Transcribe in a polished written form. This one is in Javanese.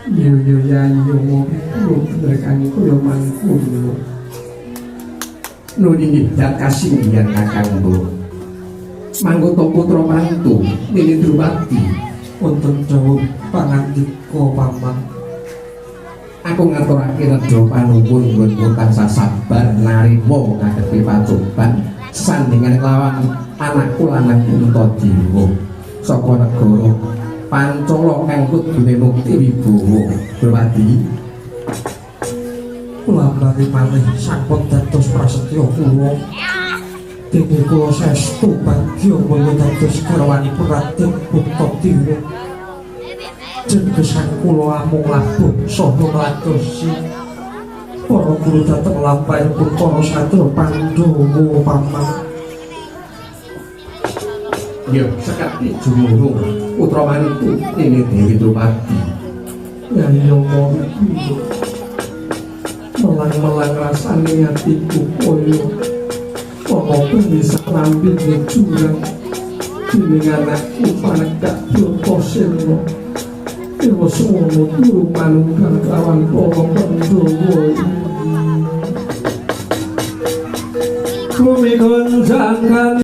Yo yayo kulo berekang kaya mangkono. Nuni dak kasinggihan Kakangku. Mangko putra mantu Nini Drupadi wonten dawuh pangandika Paman. Aku ngaturake reda panuwun nggon tansah sabar narima ngadepi pacoban sandingan lawan anakku lanang Puntadewa saka negara Pancala kang kudune mukti wibawa. Drupadi kula bali malih sampun dados prasetya kula. Dene kula saestu bagya mulya dados garwanipun Raden Puntadewa. Jendesan kula amung labuh saha ngladosi para guru dhateng lampahipun para satya Pandhawa Paman. Ya sekati jumurung putra mantu Nini Dewi Drupadi. Ya iya monggo melang-melang rasane atiku kaya ana bisa lampir jurang dening anakku Panegak Bratasena. Dewa semono turu manunggal kawan para Pandhawa. Bumi gonjang